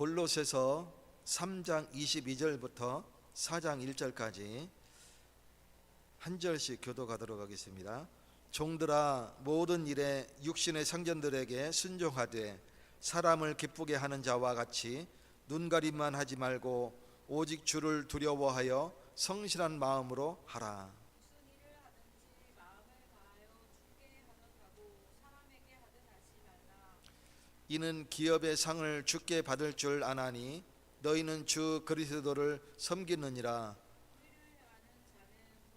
골로새서 3장 22절부터 4장 1절까지 한 절씩 교독하도록 하겠습니다. 종들아, 모든 일에 육신의 상전들에게 순종하되 사람을 기쁘게 하는 자와 같이 눈가림만 하지 말고 오직 주를 두려워하여 성실한 마음으로 하라. 무슨 일을 하든지 마음을 다하여 주께 하듯하고 사람에게 하듯 하지 말라. 이는 기업의 상을 주께 받을 줄 아나니 너희는 주 그리스도를 섬기느니라. 우리를 아는 자는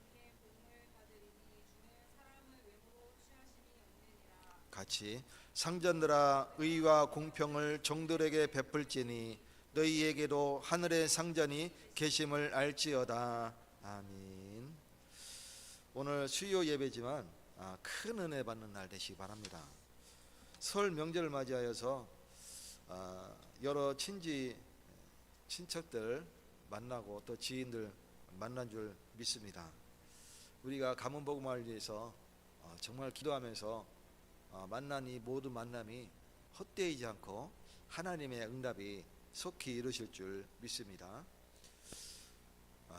우리의 공을 받으리니 주는 사람을 외모로 취하심이 없느니라. 같이 상전들아, 의와 공평을 종들에게 베풀지니 너희에게도 하늘의 상전이 계심을 알지어다. 아멘. 오늘 수요 예배지만 큰 은혜 받는 날 되시기 바랍니다. 설 명절을 맞이하여서 여러 친척들 만나고 또 지인들 만난 줄 믿습니다. 우리가 가문 복음을 위해서 정말 기도하면서 만난 이 모든 만남이 헛되이지 않고 하나님의 응답이 속히 이루실 줄 믿습니다.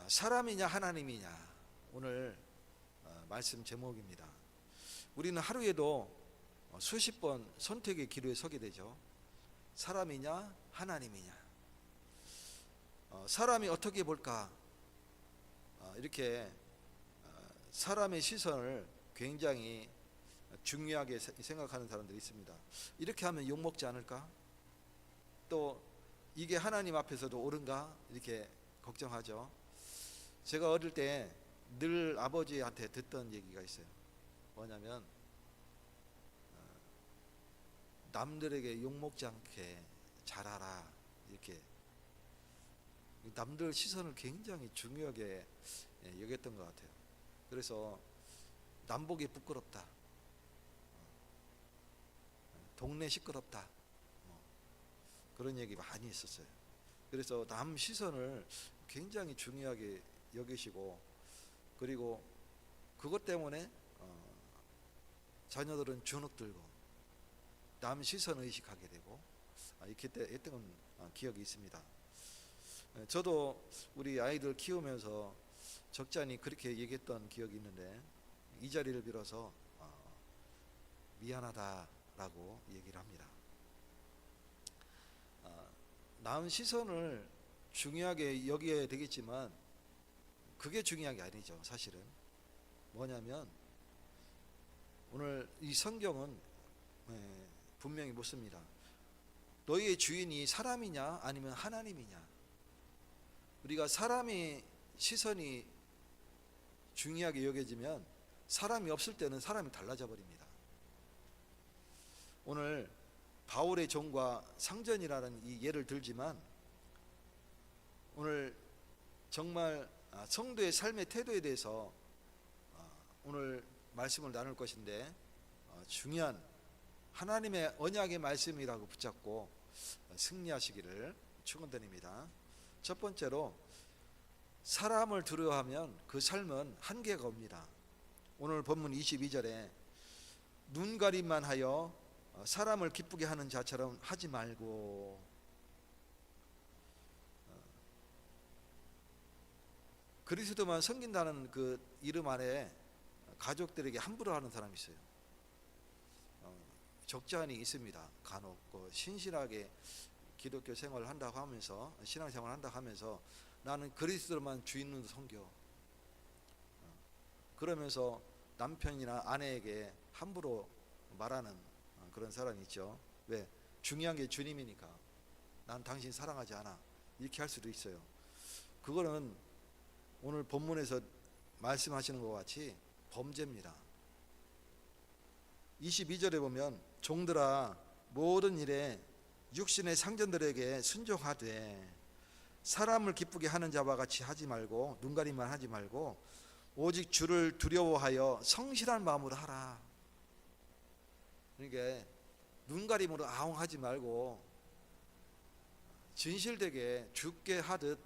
사람이냐 하나님이냐, 오늘 말씀 제목입니다. 우리는 하루에도 수십 번 선택의 기로에 서게 되죠. 사람이냐 하나님이냐. 사람이 어떻게 볼까, 이렇게 사람의 시선을 굉장히 중요하게 생각하는 사람들이 있습니다. 이렇게 하면 욕먹지 않을까? 또 이게 하나님 앞에서도 옳은가? 이렇게 걱정하죠. 제가 어릴 때 늘 아버지한테 듣던 얘기가 있어요. 뭐냐면 남들에게 욕먹지 않게 잘하라, 이렇게. 남들 시선을 굉장히 중요하게 여겼던 것 같아요. 그래서 남보기 부끄럽다, 동네 시끄럽다, 그런 얘기 많이 했었어요. 그래서 남 시선을 굉장히 중요하게 여기시고, 그리고 그것 때문에 자녀들은 주눅 들고 남 시선 의식하게 되고 이렇게 했던 기억이 있습니다. 저도 우리 아이들 키우면서 적잖이 그렇게 얘기했던 기억이 있는데, 이 자리를 빌어서 미안하다라고 얘기를 합니다. 남 시선을 중요하게 여겨야 되겠지만 그게 중요한 게 아니죠. 사실은 뭐냐면 오늘 이 성경은 분명히 묻습니다. 너희의 주인이 사람이냐 아니면 하나님이냐. 우리가 사람의 시선이 중요하게 여겨지면 사람이 없을 때는 사람이 달라져 버립니다. 오늘 바울의 종과 상전이라는 이 예를 들지만, 오늘 정말 성도의 삶의 태도에 대해서 오늘 말씀을 나눌 것인데, 중요한 하나님의 언약의 말씀이라고 붙잡고 승리하시기를 축원드립니다. 첫 번째로, 사람을 두려워하면 그 삶은 한계가 옵니다. 오늘 본문 22절에 눈가림만 하여 사람을 기쁘게 하는 자처럼 하지 말고. 그리스도만 섬긴다는 그 이름 아래 가족들에게 함부로 하는 사람이 있어요. 적지 않이 있습니다. 간혹 신실하게 기독교 생활을 한다고 하면서, 신앙생활을 한다고 하면서 나는 그리스도만 주인으로 섬겨, 그러면서 남편이나 아내에게 함부로 말하는 그런 사람이 있죠. 왜? 중요한 게 주님이니까. 난 당신 사랑하지 않아, 이렇게 할 수도 있어요. 그거는 오늘 본문에서 말씀하시는 것 같이 범죄입니다. 22절에 보면 종들아, 모든 일에 육신의 상전들에게 순종하되 사람을 기쁘게 하는 자와 같이 하지 말고, 눈가림만 하지 말고 오직 주를 두려워하여 성실한 마음으로 하라. 그러니까 눈가림으로 아웅하지 말고 진실되게 주께 하듯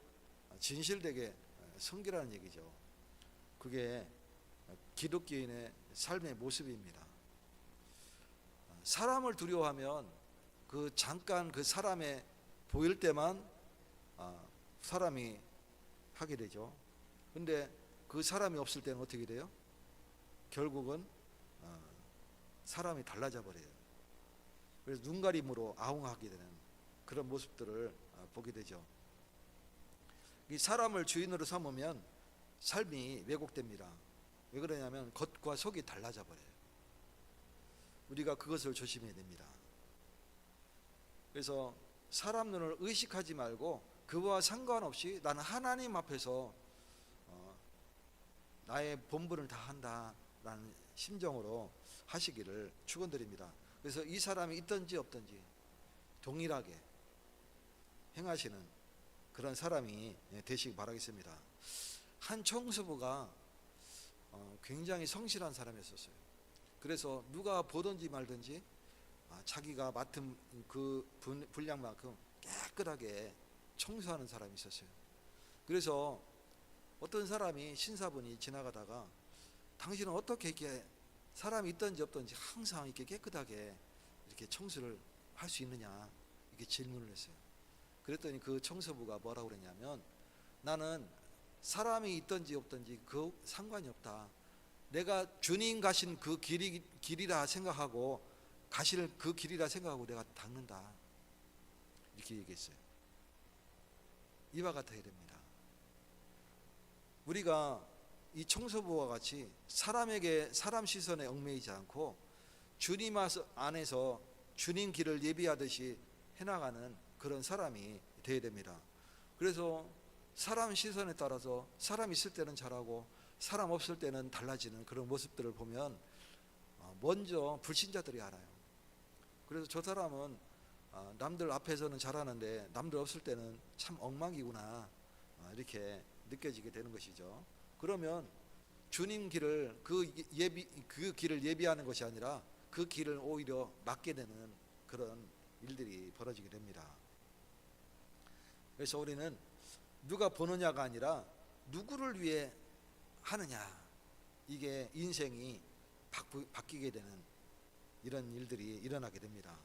진실되게 섬기라는 얘기죠. 그게 기독교인의 삶의 모습입니다. 사람을 두려워하면 그 잠깐 그 사람의 보일 때만 사람이 하게 되죠. 근데 그 사람이 없을 때는 어떻게 돼요? 결국은 사람이 달라져 버려요. 그래서 눈가림으로 아웅하게 되는 그런 모습들을 보게 되죠. 이 사람을 주인으로 삼으면 삶이 왜곡됩니다. 왜 그러냐면 겉과 속이 달라져 버려요. 우리가 그것을 조심해야 됩니다. 그래서 사람 눈을 의식하지 말고 그와 상관없이 나는 하나님 앞에서 나의 본분을 다한다라는 심정으로 하시기를 축원드립니다. 그래서 이 사람이 있든지 없든지 동일하게 행하시는 그런 사람이 되시기 바라겠습니다. 한 청소부가 굉장히 성실한 사람이었어요. 그래서 누가 보든지 말든지 자기가 맡은 그 분량만큼 깨끗하게 청소하는 사람이 있었어요. 그래서 어떤 사람이 신사분이 지나가다가 당신은 어떻게 이렇게 사람이 있든지 없든지 항상 이렇게 깨끗하게 이렇게 청소를 할 수 있느냐 이렇게 질문을 했어요. 그랬더니 그 청소부가 뭐라고 그랬냐면 나는 사람이 있든지 없든지 그 상관이 없다. 내가 주님 가신 그 길이라 생각하고 가실 그 길이라 생각하고 내가 닦는다. 이렇게 얘기했어요. 이와 같아야 됩니다. 우리가 이 청소부와 같이 사람에게 사람 시선에 얽매이지 않고 주님 안에서 주님 길을 예비하듯이 해나가는 그런 사람이 되어야 됩니다. 그래서 사람 시선에 따라서 사람 있을 때는 잘하고 사람 없을 때는 달라지는 그런 모습들을 보면 먼저 불신자들이 알아요. 그래서 저 사람은 남들 앞에서는 잘하는데 남들 없을 때는 참 엉망이구나 이렇게 느껴지게 되는 것이죠. 그러면 주님 길을 그 길을 예비하는 것이 아니라 그 길을 오히려 막게 되는 그런 일들이 벌어지게 됩니다. 그래서 우리는 누가 보느냐가 아니라 누구를 위해 하느냐, 이게 인생이 바뀌게 되는 이런 일들이 일어나게 됩니다.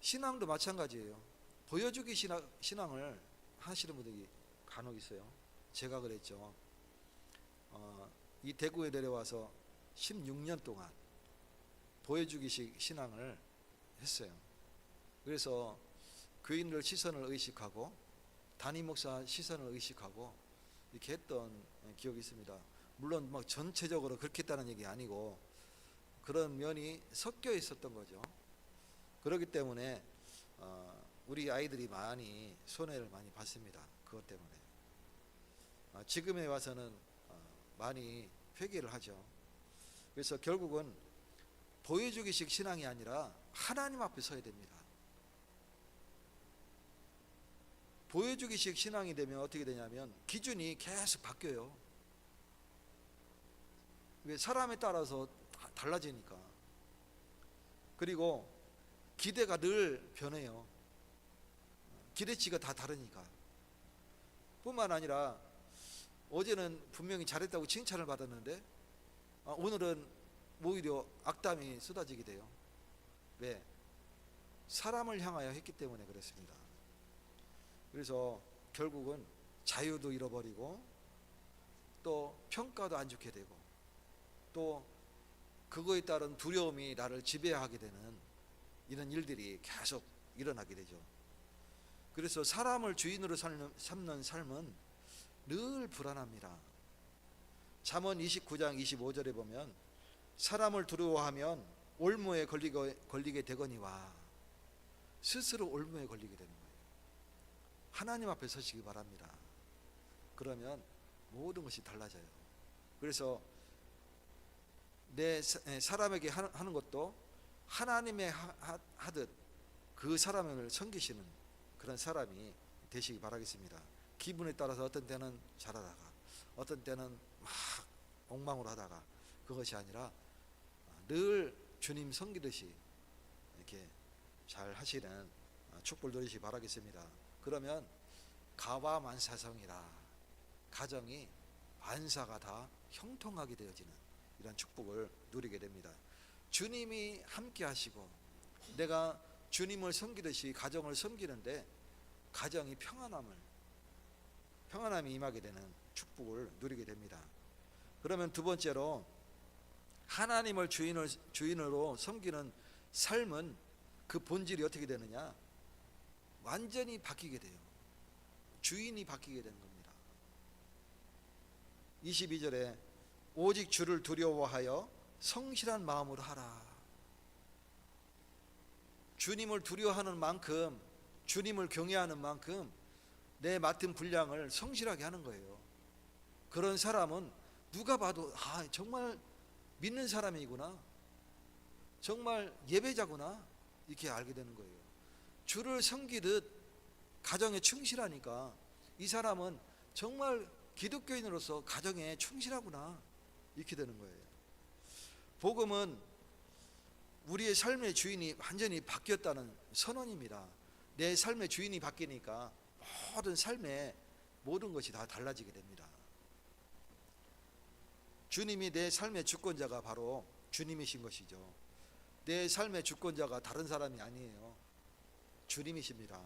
신앙도 마찬가지예요. 보여주기 신앙을 하시는 분들이 간혹 있어요. 제가 그랬죠. 이 대구에 내려와서 16년 동안 보여주기식 신앙을 했어요. 그래서 교인들 시선을 의식하고 담임 목사 시선을 의식하고 이렇게 했던 기억이 있습니다. 물론 막 전체적으로 그렇게 했다는 얘기 아니고 그런 면이 섞여 있었던 거죠. 그렇기 때문에 우리 아이들이 많이 손해를 많이 봤습니다. 그것 때문에 지금에 와서는 많이 회개를 하죠. 그래서 결국은 보여주기식 신앙이 아니라 하나님 앞에 서야 됩니다. 보여주기식 신앙이 되면 어떻게 되냐면 기준이 계속 바뀌어요. 왜? 사람에 따라서 달라지니까. 그리고 기대가 늘 변해요. 기대치가 다 다르니까. 뿐만 아니라 어제는 분명히 잘했다고 칭찬을 받았는데 오늘은 오히려 악담이 쏟아지게 돼요. 왜? 사람을 향하여 했기 때문에 그렇습니다. 그래서 결국은 자유도 잃어버리고 또 평가도 안 좋게 되고 또 그거에 따른 두려움이 나를 지배하게 되는 이런 일들이 계속 일어나게 되죠. 그래서 사람을 주인으로 삼는 삶은 늘 불안합니다. 잠언 29장 25절에 보면 사람을 두려워하면 올무에 걸리게 되거니와 스스로 올무에 걸리게 되는 거예요. 하나님 앞에 서시기 바랍니다. 그러면 모든 것이 달라져요. 그래서 내 사람에게 하는 것도 하나님의 하듯 그 사람을 섬기시는 그런 사람이 되시기 바라겠습니다. 기분에 따라서 어떤 때는 잘하다가 어떤 때는 막 엉망으로 하다가 그것이 아니라 늘 주님 섬기듯이 이렇게 잘 하시는 축복을 누리시기 바라겠습니다. 그러면 가와 만사성이라 가정이 만사가 다 형통하게 되어지는 이런 축복을 누리게 됩니다. 주님이 함께 하시고 내가 주님을 섬기듯이 가정을 섬기는데 가정이 평안함이 임하게 되는 축복을 누리게 됩니다. 그러면 두 번째로 하나님을 주인으로 섬기는 삶은 그 본질이 어떻게 되느냐? 완전히 바뀌게 돼요. 주인이 바뀌게 되는 겁니다. 22절에 오직 주를 두려워하여 성실한 마음으로 하라. 주님을 두려워하는 만큼, 주님을 경외하는 만큼 내 맡은 분량을 성실하게 하는 거예요. 그런 사람은 누가 봐도 정말 믿는 사람이구나, 정말 예배자구나, 이렇게 알게 되는 거예요. 주를 섬기듯 가정에 충실하니까 이 사람은 정말 기독교인으로서 가정에 충실하구나, 이렇게 되는 거예요. 복음은 우리의 삶의 주인이 완전히 바뀌었다는 선언입니다. 내 삶의 주인이 바뀌니까 모든 삶의 모든 것이 다 달라지게 됩니다. 주님이 내 삶의 주권자가 바로 주님이신 것이죠. 내 삶의 주권자가 다른 사람이 아니에요. 주님이십니다.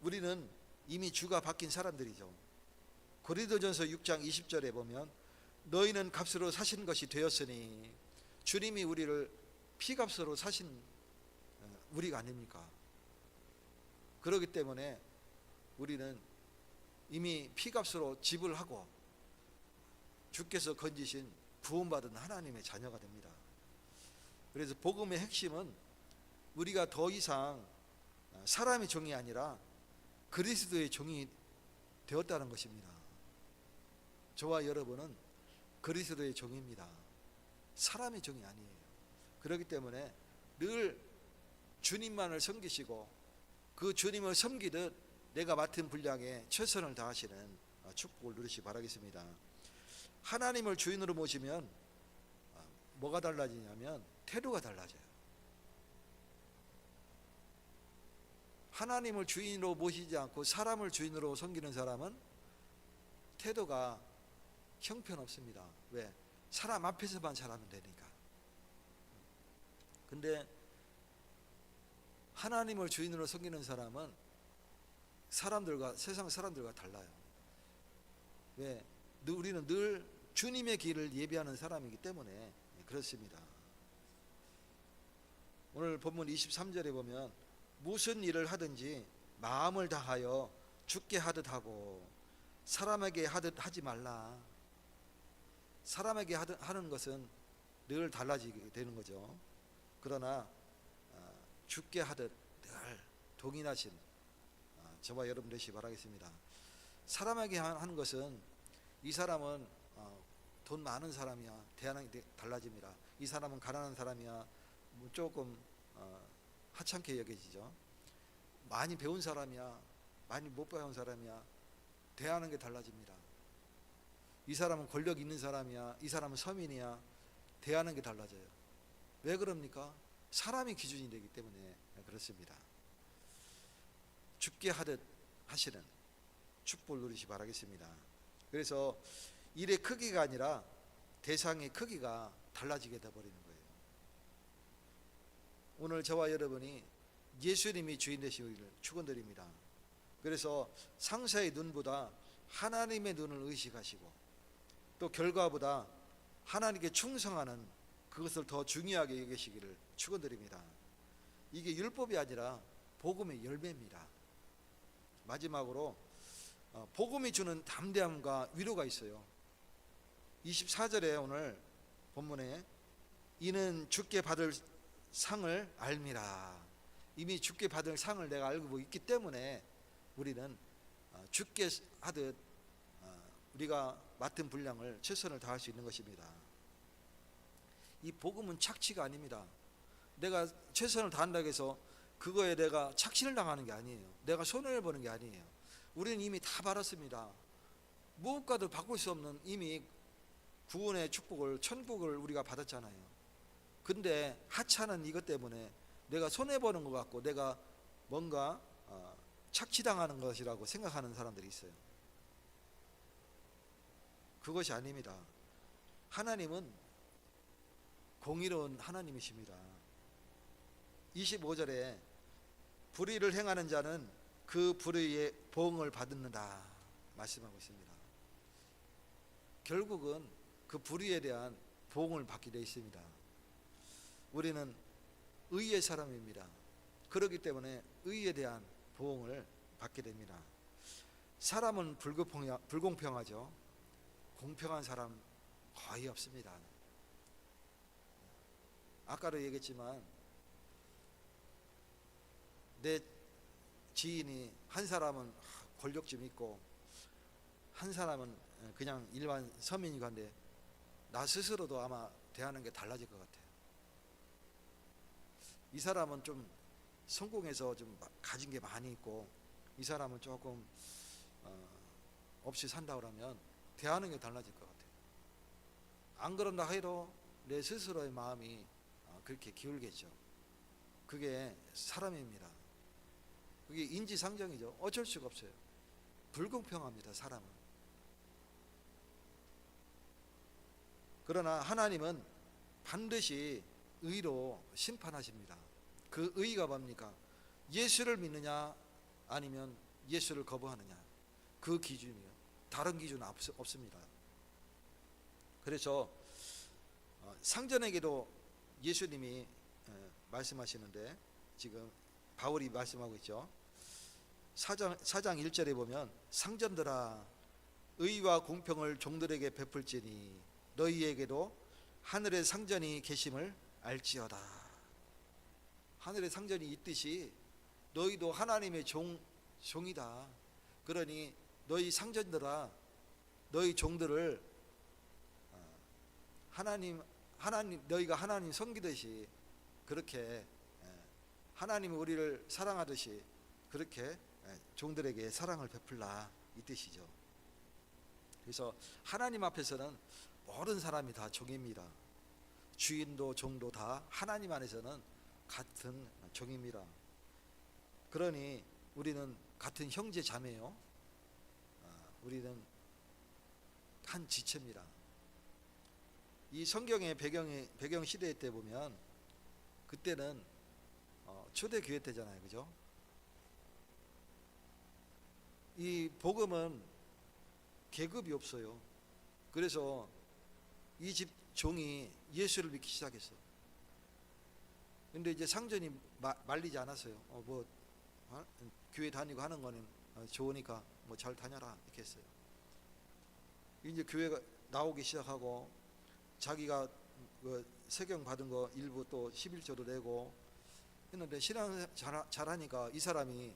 우리는 이미 주가 바뀐 사람들이죠. 고린도전서 6장 20절에 보면 너희는 값으로 사신 것이 되었으니, 주님이 우리를 피값으로 사신 우리가 아닙니까? 그렇기 때문에 우리는 이미 피값으로 지불하고 주께서 건지신 구원받은 하나님의 자녀가 됩니다. 그래서 복음의 핵심은 우리가 더 이상 사람의 종이 아니라 그리스도의 종이 되었다는 것입니다. 저와 여러분은 그리스도의 종입니다. 사람의 종이 아니에요. 그렇기 때문에 늘 주님만을 섬기시고 그 주님을 섬기듯 내가 맡은 분량에 최선을 다하시는 축복을 누리시기 바라겠습니다. 하나님을 주인으로 모시면 뭐가 달라지냐면 태도가 달라져요. 하나님을 주인으로 모시지 않고 사람을 주인으로 섬기는 사람은 태도가 형편없습니다. 왜? 사람 앞에서만 잘하면 되니까. 근데 하나님을 주인으로 섬기는 사람은 세상 사람들과 달라요. 왜? 우리는 늘 주님의 길을 예비하는 사람이기 때문에 그렇습니다. 오늘 본문 23절에 보면 무슨 일을 하든지 마음을 다하여 주께 하듯 하고 사람에게 하듯 하지 말라. 사람에게 하는 것은 늘 달라지게 되는 거죠. 그러나 주께 하듯 늘 동일하신 저와 여러분 되시기 바라겠습니다. 사람에게 하는 것은 이 사람은 돈 많은 사람이야, 대하는 게 달라집니다. 이 사람은 가난한 사람이야, 조금 하찮게 여겨지죠. 많이 배운 사람이야, 많이 못 배운 사람이야, 대하는 게 달라집니다. 이 사람은 권력 있는 사람이야, 이 사람은 서민이야, 대하는 게 달라져요. 왜 그럽니까? 사람이 기준이 되기 때문에 그렇습니다. 주께 하듯 하시는 축복을 누리시 바라겠습니다. 그래서 일의 크기가 아니라 대상의 크기가 달라지게 되어버리는 거예요. 오늘 저와 여러분이 예수님이 주인 되시기를 축원드립니다. 그래서 상사의 눈보다 하나님의 눈을 의식하시고 또 결과보다 하나님께 충성하는 그것을 더 중요하게 여기시기를 축원드립니다. 이게 율법이 아니라 복음의 열매입니다. 마지막으로 복음이 주는 담대함과 위로가 있어요. 24절에 오늘 본문에 이는 주께 받을 상을 알미라. 이미 주께 받을 상을 내가 알고 있기 때문에 우리는 주께 하듯 우리가 맡은 분량을 최선을 다할 수 있는 것입니다. 이 복음은 착취가 아닙니다. 내가 최선을 다한다고 해서 그거에 내가 착신을 당하는 게 아니에요. 내가 손해를 보는 게 아니에요. 우리는 이미 다 받았습니다. 무엇과도 바꿀 수 없는 이미 구원의 축복을, 천국을 우리가 받았잖아요. 근데 하찮은 이것 때문에 내가 손해보는 것 같고 내가 뭔가 착취당하는 것이라고 생각하는 사람들이 있어요. 그것이 아닙니다. 하나님은 공의로운 하나님이십니다. 25절에 불의를 행하는 자는 그 불의의 보응을 받는다 말씀하고 있습니다. 결국은 그 불의에 대한 보응을 받게 되어 있습니다. 우리는 의의 사람입니다. 그렇기 때문에 의에 대한 보응을 받게 됩니다. 사람은 불공평하죠. 공평한 사람 거의 없습니다. 아까도 얘기했지만 내 지인이 한 사람은 권력 좀 있고 한 사람은 그냥 일반 서민이고 한데 나 스스로도 아마 대하는 게 달라질 것 같아요. 이 사람은 좀 성공해서 좀 가진 게 많이 있고 이 사람은 조금 없이 산다 그러면 대하는 게 달라질 것 같아요. 안 그런다 해도 내 스스로의 마음이 그렇게 기울겠죠. 그게 사람입니다. 그게 인지상정이죠. 어쩔 수가 없어요. 불공평합니다. 사람은. 그러나 하나님은 반드시 의로 심판하십니다. 그 의가 뭡니까? 예수를 믿느냐 아니면 예수를 거부하느냐, 그 기준이에요. 다른 기준은 없습니다. 그래서 상전에게도 예수님이 말씀하시는데 지금 바울이 말씀하고 있죠. 4장 1절에 보면 상전들아 의와 공평을 종들에게 베풀지니 너희에게도 하늘의 상전이 계심을 알지어다. 하늘의 상전이 있듯이 너희도 하나님의 종이다. 그러니 너희 상전들아 너희 종들을 너희가 하나님 섬기듯이 그렇게 하나님이 우리를 사랑하듯이 그렇게 종들에게 사랑을 베풀라 이 뜻이죠. 그래서 하나님 앞에서는 모든 사람이 다 종입니다. 주인도 종도 다 하나님 안에서는 같은 종입니다. 그러니 우리는 같은 형제 자매요. 우리는 한 지체입니다. 이 성경의 배경 시대 때 보면 그때는 초대교회 때잖아요, 그죠? 이 복음은 계급이 없어요. 그래서 이 집 종이 예수를 믿기 시작했어. 근데 이제 상전이 말리지 않았어요. 교회 다니고 하는 거는 좋으니까 뭐 잘 다녀라 이렇게 했어요. 이제 교회가 나오기 시작하고 자기가 세경 받은 거 일부 또 11조도 내고 했는데 신앙 잘하니까 이 사람이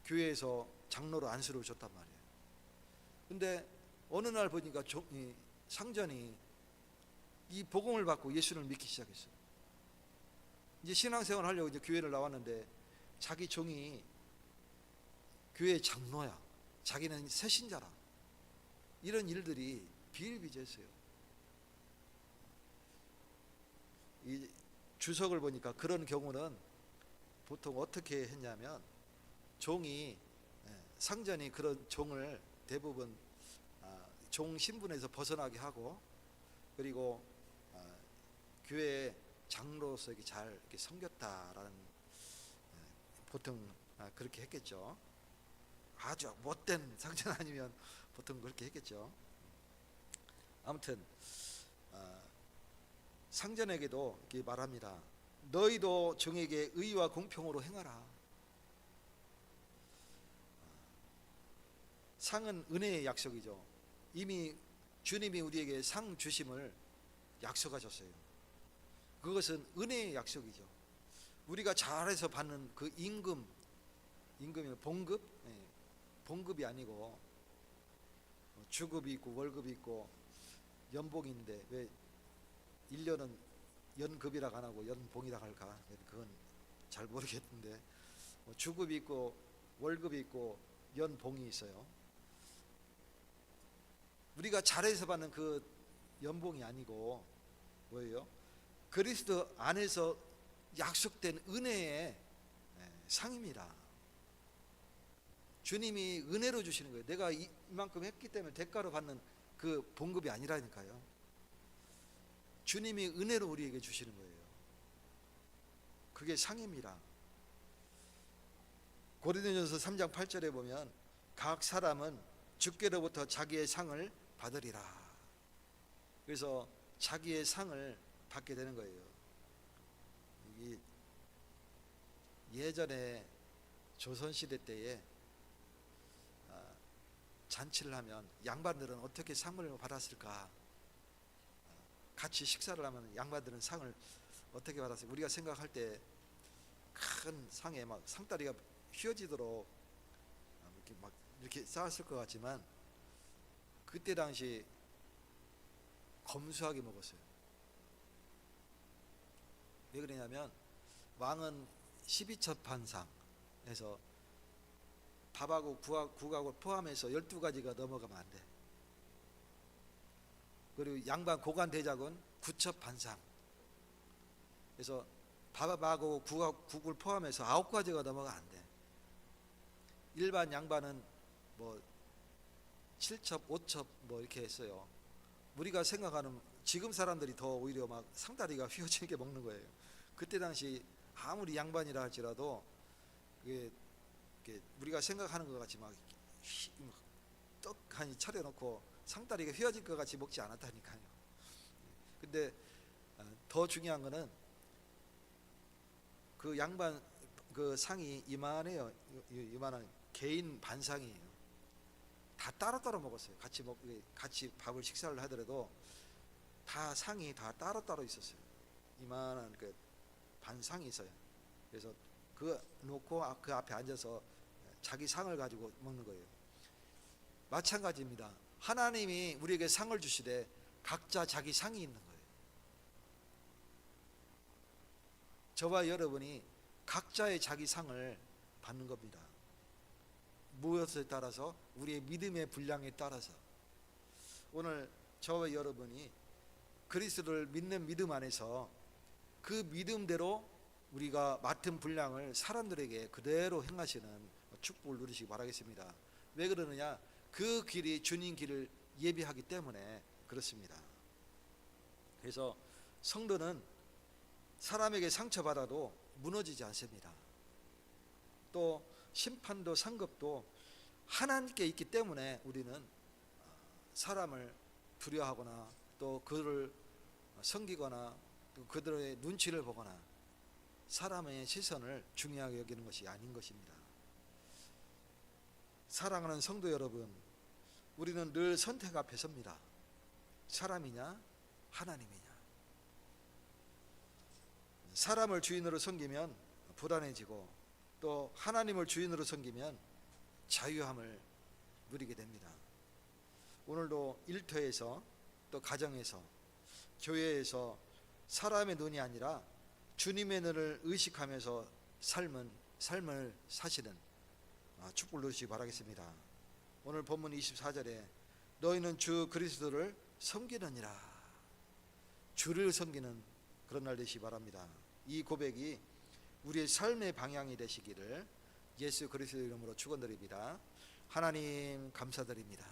교회에서 장로로 안수를 줬단 말이에요. 근데 어느 날 보니까 상전이 이 복음을 받고 예수를 믿기 시작했어요. 이제 신앙생활 하려고 이제 교회를 나왔는데 자기 종이 교회 장로야. 자기는 새신자라. 이런 일들이 비일비재했어요. 이 주석을 보니까 그런 경우는 보통 어떻게 했냐면 종이 상전이 그런 종을 대부분 종 신분에서 벗어나게 하고 그리고 교회 장로로서 이렇게 잘 이렇게 섬겼다라는 보통 그렇게 했겠죠. 아주 못된 상전 아니면 보통 그렇게 했겠죠. 아무튼 상전에게도 이렇게 말합니다. 너희도 종에게 의와 공평으로 행하라. 상은 은혜의 약속이죠. 이미 주님이 우리에게 상 주심을 약속하셨어요. 그것은 은혜의 약속이죠. 우리가 잘해서 받는 그 임금이 봉급? 봉급이 아니고 주급이 있고 월급이 있고 연봉이 있는데 왜 1년은 연급이라고 안 하고 연봉이라고 할까? 그건 잘 모르겠는데 주급이 있고 월급이 있고 연봉이 있어요. 우리가 잘해서 받는 그 연봉이 아니고 뭐예요? 그리스도 안에서 약속된 은혜의 상입니다. 주님이 은혜로 주시는 거예요. 내가 이만큼 했기 때문에 대가로 받는 그 봉급이 아니라니까요. 주님이 은혜로 우리에게 주시는 거예요. 그게 상입니다. 고린도전서 3장 8절에 보면 각 사람은 주께로부터 자기의 상을 받으리라. 그래서 자기의 상을 받게 되는 거예요. 예전에 조선시대 때에 잔치를 하면 양반들은 어떻게 상을 받았을까? 같이 식사를 하면 양반들은 상을 어떻게 받았을까? 우리가 생각할 때 큰 상에 막 상다리가 휘어지도록 이렇게 쌓았을 것 같지만 그때 당시 검소하게 먹었어요. 왜 그러냐면 왕은 12첩 반상 해서 밥하고 국하고 포함해서 12가지가 넘어가면 안 돼. 그리고 양반 고관 대작은 9첩 반상. 그래서 밥하고 국을 포함해서 9가지가 넘어가면 안 돼. 일반 양반은 뭐 7첩, 5첩 뭐 이렇게 했어요. 우리가 생각하는 지금 사람들이 더 오히려 막 상다리가 휘어지게 먹는 거예요. 그때 당시 아무리 양반이라 할지라도 그게 우리가 생각하는 것 같이 막 떡하니 차려놓고 상다리가 휘어질 것 같이 먹지 않았다니까요. 근데 더 중요한 거는 그 양반 그 상이 이만해요. 이만한 개인 반상이에요. 다 따로따로 먹었어요. 같이 밥을 식사를 하더라도 다 상이 다 따로따로 있었어요. 이만한 그 반상이 있어요. 그래서 그 놓고 그 앞에 앉아서 자기 상을 가지고 먹는 거예요. 마찬가지입니다. 하나님이 우리에게 상을 주시되 각자 자기 상이 있는 거예요. 저와 여러분이 각자의 자기 상을 받는 겁니다. 무엇에 따라서? 우리의 믿음의 분량에 따라서. 오늘 저와 여러분이 그리스도를 믿는 믿음 안에서 그 믿음대로 우리가 맡은 분량을 사람들에게 그대로 행하시는 축복을 누리시기 바라겠습니다. 왜 그러느냐? 그 길이 주님 길을 예비하기 때문에 그렇습니다. 그래서 성도는 사람에게 상처받아도 무너지지 않습니다. 또 심판도 상급도 하나님께 있기 때문에 우리는 사람을 두려워하거나 또 그들을 섬기거나 또 그들의 눈치를 보거나 사람의 시선을 중요하게 여기는 것이 아닌 것입니다. 사랑하는 성도 여러분, 우리는 늘 선택 앞에 섭니다. 사람이냐 하나님이냐. 사람을 주인으로 섬기면 불안해지고 또 하나님을 주인으로 섬기면 자유함을 누리게 됩니다. 오늘도 일터에서 또 가정에서 교회에서 사람의 눈이 아니라 주님의 눈을 의식하면서 삶을 사시는 축복을 누리시기 바라겠습니다. 오늘 본문 24절에 너희는 주 그리스도를 섬기느니라. 주를 섬기는 그런 날 되시기 바랍니다. 이 고백이 우리의 삶의 방향이 되시기를 예수 그리스도 이름으로 축원드립니다. 하나님 감사드립니다.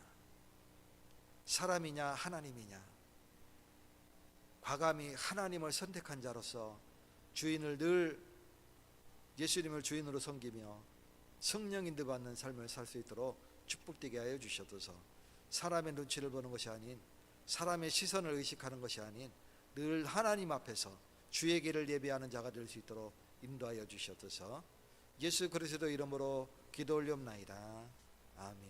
사람이냐 하나님이냐, 과감히 하나님을 선택한 자로서 주인을 늘 예수님을 주인으로 섬기며 성령인도 받는 삶을 살 수 있도록 축복되게 하여 주셔서 사람의 눈치를 보는 것이 아닌 사람의 시선을 의식하는 것이 아닌 늘 하나님 앞에서 주의 길을 예비하는 자가 될 수 있도록 인도하여 주시옵소서. 예수 그리스도 이름으로 기도 올리옵나이다. 아멘.